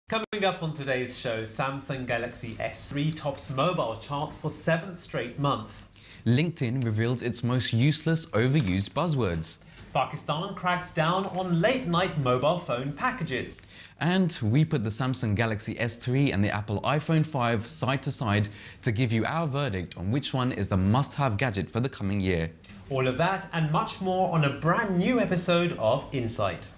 Coming up on today's show, Samsung Galaxy S3 tops mobile charts for 7th straight month. LinkedIn reveals its most useless, overused buzzwords. Pakistan cracks down on late-night mobile phone packages. And we put the Samsung Galaxy S3 and the Apple iPhone 5 side to side to give you our verdict on which one is the must-have gadget for the coming year. All of that and much more on a brand new episode of Insight.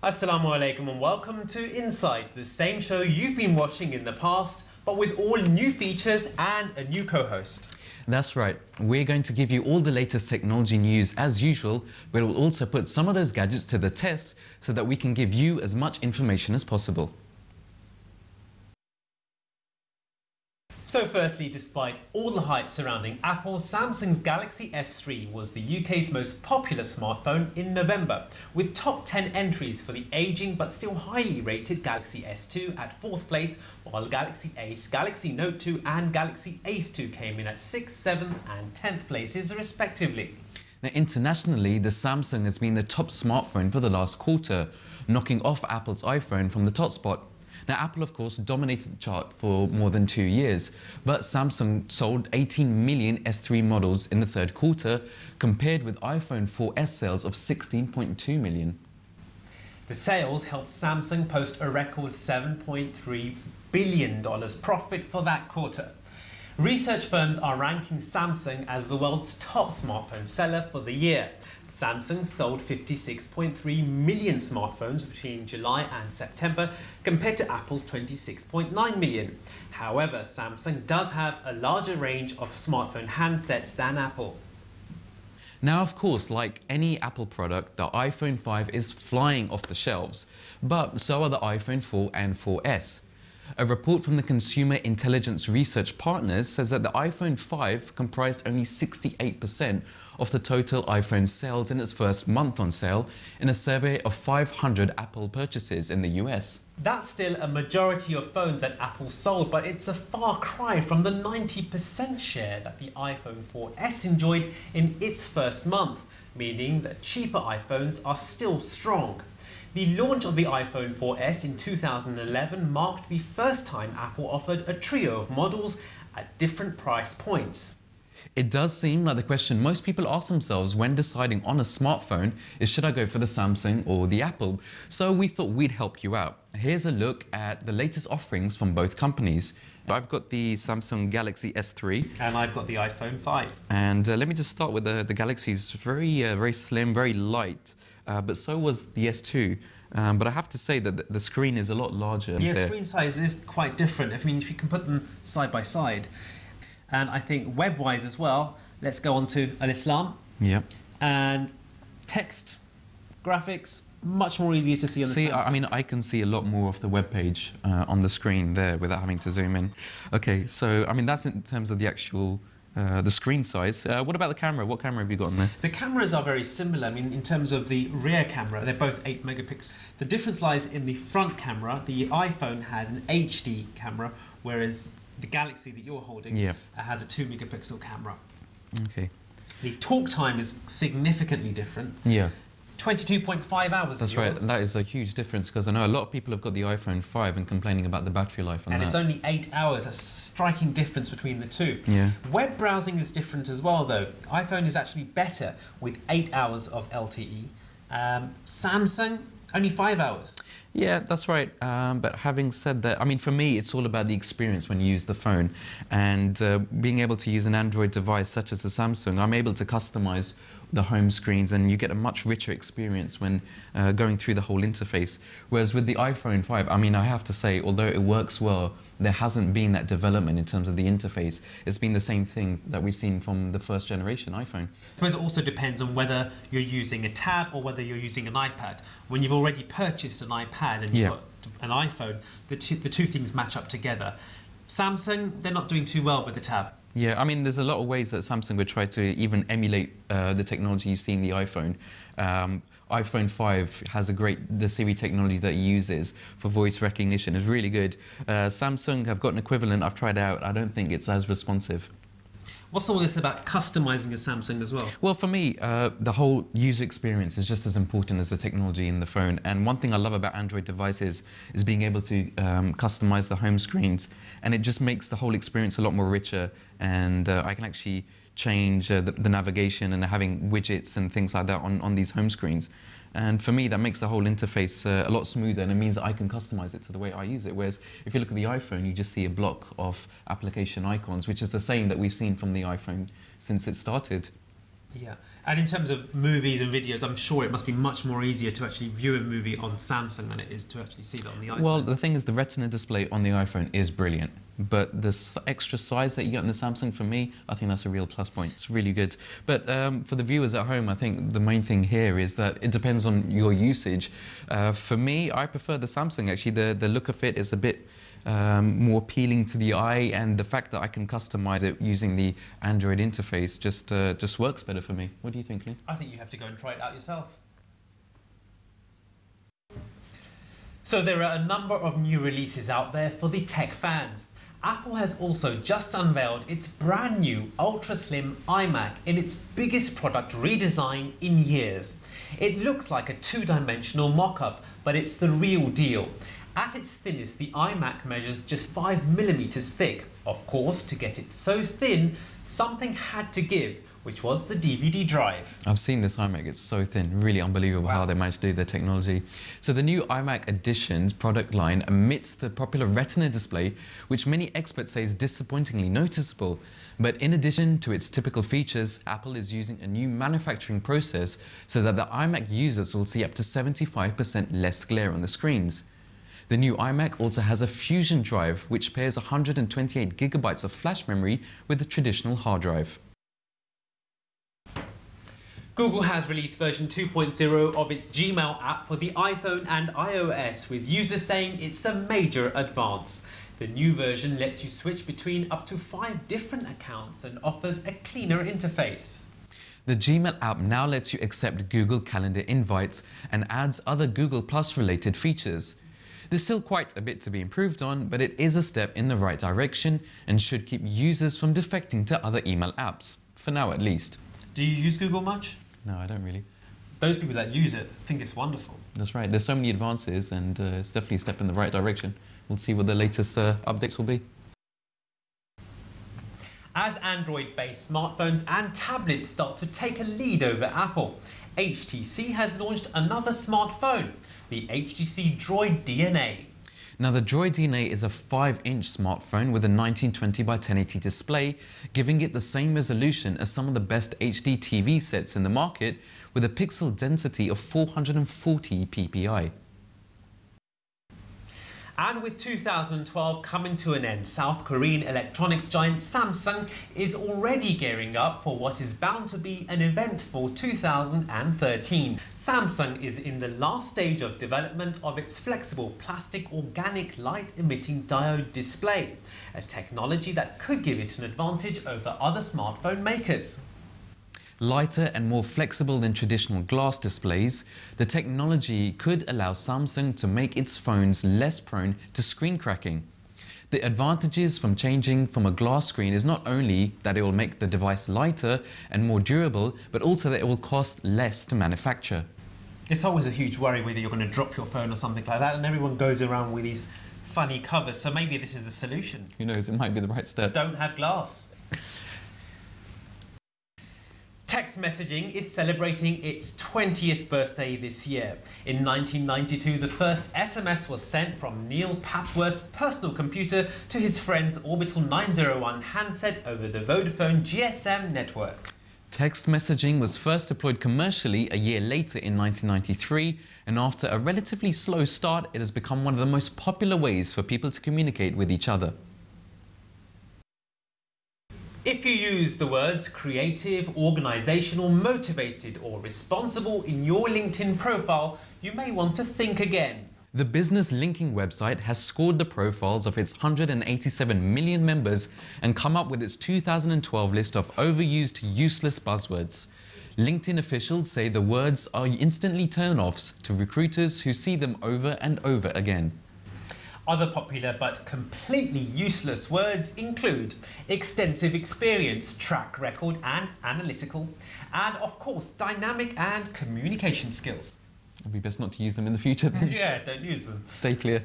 Assalamu alaikum and welcome to Insight, the same show you've been watching in the past, but with all new features and a new co-host. That's right. We're going to give you all the latest technology news as usual, but we'll also put some of those gadgets to the test so that we can give you as much information as possible. So firstly, despite all the hype surrounding Apple, Samsung's Galaxy S3 was the UK's most popular smartphone in November, with top 10 entries for the aging but still highly rated Galaxy S2 at 4th place, while Galaxy Ace, Galaxy Note 2 and Galaxy Ace 2 came in at 6th, 7th and 10th places respectively. Now, internationally, the Samsung has been the top smartphone for the last quarter, knocking off Apple's iPhone from the top spot. Now, Apple, of course, dominated the chart for more than 2 years, but Samsung sold 18 million S3 models in the third quarter, compared with iPhone 4S sales of 16.2 million. The sales helped Samsung post a record $7.3 billion profit for that quarter. Research firms are ranking Samsung as the world's top smartphone seller for the year. Samsung sold 56.3 million smartphones between July and September, compared to Apple's 26.9 million. However, Samsung does have a larger range of smartphone handsets than Apple. Now, of course, like any Apple product, the iPhone 5 is flying off the shelves, but so are the iPhone 4 and 4S. A report from the Consumer Intelligence Research Partners says that the iPhone 5 comprised only 68% of the total iPhone sales in its first month on sale in a survey of 500 Apple purchases in the US. That's still a majority of phones that Apple sold, but it's a far cry from the 90% share that the iPhone 4S enjoyed in its first month, meaning that cheaper iPhones are still strong. The launch of the iPhone 4S in 2011 marked the first time Apple offered a trio of models at different price points. It does seem like the question most people ask themselves when deciding on a smartphone is, should I go for the Samsung or the Apple? So we thought we'd help you out. Here's a look at the latest offerings from both companies. I've got the Samsung Galaxy S3. And I've got the iPhone 5. And let me just start with the Galaxy. It's very slim, very light. But so was the S2. But I have to say that the screen is a lot larger. The screen size is quite different. I mean, if you can put them side by side. And I think web-wise as well, let's go on to Al-Islam. Yeah. And text, graphics, much more easier to see on the Samsung. I mean, I can see a lot more of the web page on the screen there without having to zoom in. Okay, so, I mean, that's in terms of the actual the screen size. What about the camera? What camera have you got on there? The cameras are very similar. I mean, in terms of the rear camera, they're both 8 megapixels. The difference lies in the front camera. The iPhone has an HD camera, whereas the Galaxy that you're holding has a 2 megapixel camera. Okay. The talk time is significantly different. Yeah. 22.5 hours. That's right. And that is a huge difference, because I know a lot of people have got the iPhone 5 and complaining about the battery life on that. And it's only 8 hours. A striking difference between the two. Yeah. Web browsing is different as well, though. iPhone is actually better with 8 hours of LTE. Samsung, only 5 hours. Yeah, that's right. But having said that, I mean, for me, it's all about the experience when you use the phone. And being able to use an Android device such as the Samsung, I'm able to customize the home screens, and you get a much richer experience when going through the whole interface. Whereas with the iPhone 5, I mean, I have to say, although it works well, there hasn't been that development in terms of the interface. It's been the same thing that we've seen from the first generation iPhone. I suppose it also depends on whether you're using a tab or whether you're using an iPad. When you've already purchased an iPad and you've got an iPhone, the two things match up together. Samsung, they're not doing too well with the tab. Yeah, I mean, there's a lot of ways that Samsung would try to even emulate the technology you see in the iPhone. iPhone 5 has the Siri technology that it uses for voice recognition is really good. Samsung have got an equivalent. I've tried out. I don't think it's as responsive. What's all this about customizing a Samsung as well? Well, for me, the whole user experience is just as important as the technology in the phone. And one thing I love about Android devices is being able to customize the home screens. And it just makes the whole experience a lot more richer. And I can actually change the navigation and having widgets and things like that on these home screens. And for me, that makes the whole interface a lot smoother, and it means that I can customize it to the way I use it. Whereas if you look at the iPhone, you just see a block of application icons, which is the same that we've seen from the iPhone since it started. Yeah, and in terms of movies and videos, I'm sure it must be much more easier to actually view a movie on Samsung than it is to actually see that on the iPhone. Well, the thing is, the Retina display on the iPhone is brilliant, but the extra size that you get on the Samsung, for me, I think that's a real plus point. It's really good. But for the viewers at home, I think the main thing here is that it depends on your usage. For me, I prefer the Samsung, actually. The look of it is a bit more appealing to the eye, and the fact that I can customize it using the Android interface just works better for me. What do you think, Lee? I think you have to go and try it out yourself. So there are a number of new releases out there for the tech fans. Apple has also just unveiled its brand new ultra slim iMac in its biggest product redesign in years. It looks like a two-dimensional mock-up, but it's the real deal. At its thinnest, the iMac measures just 5mm thick. Of course, to get it so thin, something had to give, which was the DVD drive. I've seen this iMac, it's so thin, really unbelievable how they managed to do the technology. So the new iMac Editions product line omits the popular Retina display, which many experts say is disappointingly noticeable. But in addition to its typical features, Apple is using a new manufacturing process so that the iMac users will see up to 75% less glare on the screens. The new iMac also has a Fusion drive, which pairs 128GB of flash memory with the traditional hard drive. Google has released version 2.0 of its Gmail app for the iPhone and iOS, with users saying it's a major advance. The new version lets you switch between up to 5 different accounts and offers a cleaner interface. The Gmail app now lets you accept Google Calendar invites and adds other Google Plus related features. There's still quite a bit to be improved on, but it is a step in the right direction and should keep users from defecting to other email apps, for now at least. Do you use Google much? No, I don't really. Those people that use it think it's wonderful. That's right. There's so many advances, and it's definitely a step in the right direction. We'll see what the latest updates will be. As Android-based smartphones and tablets start to take a lead over Apple, HTC has launched another smartphone, the HTC Droid DNA. Now, the Droid DNA is a 5-inch smartphone with a 1920 by 1080 display, giving it the same resolution as some of the best HD TV sets in the market, with a pixel density of 440 ppi. And with 2012 coming to an end, South Korean electronics giant Samsung is already gearing up for what is bound to be an eventful 2013. Samsung is in the last stage of development of its flexible plastic organic light-emitting diode display, a technology that could give it an advantage over other smartphone makers. Lighter and more flexible than traditional glass displays, the technology could allow Samsung to make its phones less prone to screen cracking. The advantages from changing from a glass screen is not only that it will make the device lighter and more durable, but also that it will cost less to manufacture. It's always a huge worry whether you're going to drop your phone or something like that, and everyone goes around with these funny covers, so maybe this is the solution. Who knows, it might be the right step. Don't have glass. Text messaging is celebrating its 20th birthday this year. In 1992, the first SMS was sent from Neil Papworth's personal computer to his friend's Orbital 901 handset over the Vodafone GSM network. Text messaging was first deployed commercially a year later in 1993, and after a relatively slow start, it has become one of the most popular ways for people to communicate with each other. If you use the words creative, organisational, motivated or responsible in your LinkedIn profile, you may want to think again. The business linking website has scored the profiles of its 187 million members and come up with its 2012 list of overused, useless buzzwords. LinkedIn officials say the words are instantly turn-offs to recruiters who see them over and over again. Other popular but completely useless words include extensive experience, track record and analytical, and of course dynamic and communication skills. It'd be best not to use them in the future then. Yeah, don't use them. Stay clear.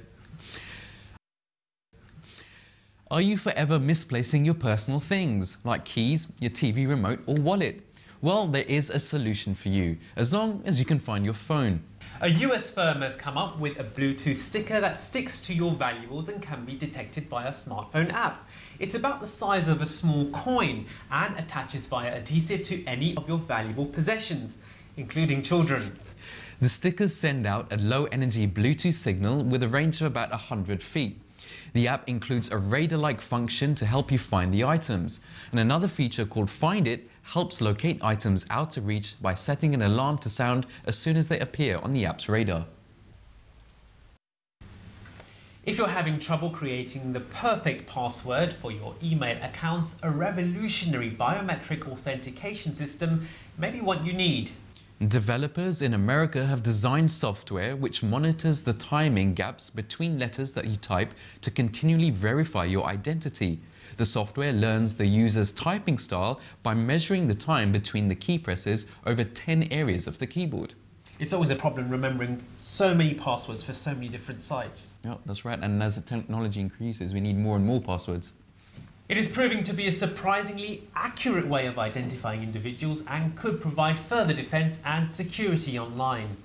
Are you forever misplacing your personal things, like keys, your TV remote or wallet? Well, there is a solution for you, as long as you can find your phone. A US firm has come up with a Bluetooth sticker that sticks to your valuables and can be detected by a smartphone app. It's about the size of a small coin and attaches via adhesive to any of your valuable possessions, including children. The stickers send out a low-energy Bluetooth signal with a range of about 100 feet. The app includes a radar-like function to help you find the items, and another feature called Find It helps locate items out of reach by setting an alarm to sound as soon as they appear on the app's radar. If you're having trouble creating the perfect password for your email accounts, a revolutionary biometric authentication system may be what you need. Developers in America have designed software which monitors the timing gaps between letters that you type to continually verify your identity. The software learns the user's typing style by measuring the time between the key presses over 10 areas of the keyboard. It's always a problem remembering so many passwords for so many different sites. Yeah, that's right, and as the technology increases, we need more and more passwords. It is proving to be a surprisingly accurate way of identifying individuals and could provide further defense and security online.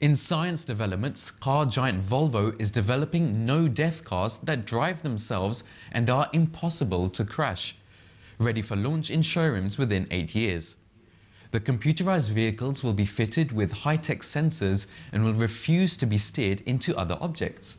In science developments, car giant Volvo is developing no-death cars that drive themselves and are impossible to crash, ready for launch in showrooms within 8 years. The computerized vehicles will be fitted with high-tech sensors and will refuse to be steered into other objects.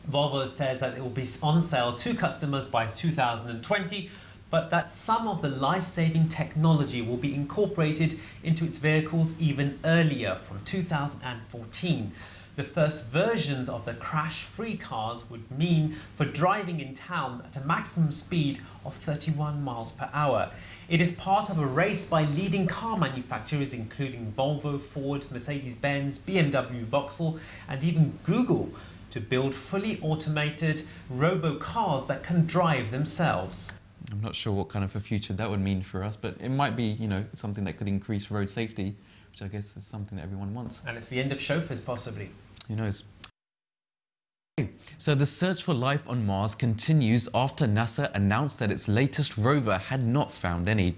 Volvo says that it will be on sale to customers by 2020, but that some of the life-saving technology will be incorporated into its vehicles even earlier, from 2014. The first versions of the crash-free cars would mean for driving in towns at a maximum speed of 31 miles per hour. It is part of a race by leading car manufacturers including Volvo, Ford, Mercedes-Benz, BMW, Vauxhall and even Google to build fully automated robo-cars that can drive themselves. I'm not sure what kind of a future that would mean for us, but it might be, something that could increase road safety, which I guess is something that everyone wants. And it's the end of chauffeurs, possibly. Who knows? So the search for life on Mars continues after NASA announced that its latest rover had not found any.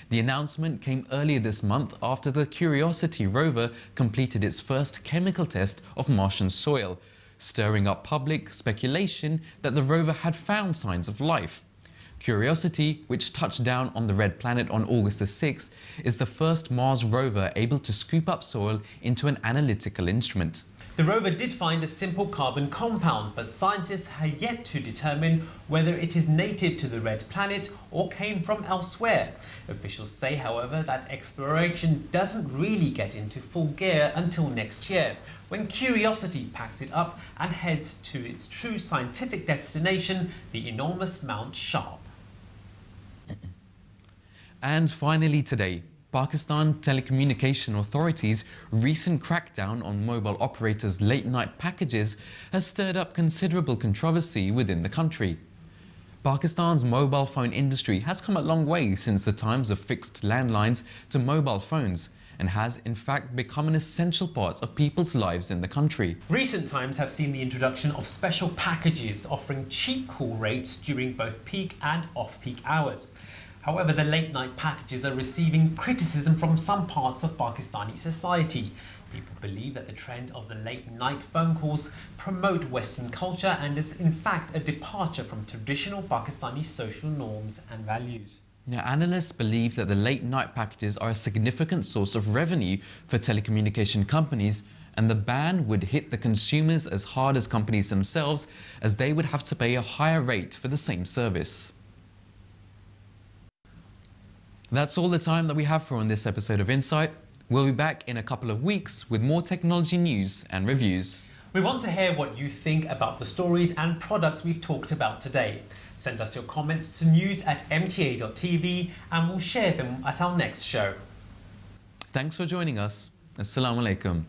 The announcement came earlier this month after the Curiosity rover completed its first chemical test of Martian soil, stirring up public speculation that the rover had found signs of life. Curiosity, which touched down on the red planet on August the 6th, is the first Mars rover able to scoop up soil into an analytical instrument. The rover did find a simple carbon compound, but scientists have yet to determine whether it is native to the red planet or came from elsewhere. Officials say, however, that exploration doesn't really get into full gear until next year, when Curiosity packs it up and heads to its true scientific destination, the enormous Mount Sharp. And finally today, Pakistan Telecommunication Authority's recent crackdown on mobile operators' late-night packages has stirred up considerable controversy within the country. Pakistan's mobile phone industry has come a long way since the times of fixed landlines to mobile phones, and has in fact become an essential part of people's lives in the country. Recent times have seen the introduction of special packages offering cheap call rates during both peak and off-peak hours. However, the late-night packages are receiving criticism from some parts of Pakistani society. People believe that the trend of the late-night phone calls promote Western culture and is in fact a departure from traditional Pakistani social norms and values. Now, analysts believe that the late-night packages are a significant source of revenue for telecommunication companies, and the ban would hit the consumers as hard as companies themselves, as they would have to pay a higher rate for the same service. That's all the time that we have for on this episode of Insight. We'll be back in a couple of weeks with more technology news and reviews. We want to hear what you think about the stories and products we've talked about today. Send us your comments to news@mta.tv and we'll share them at our next show. Thanks for joining us. Assalamu alaikum.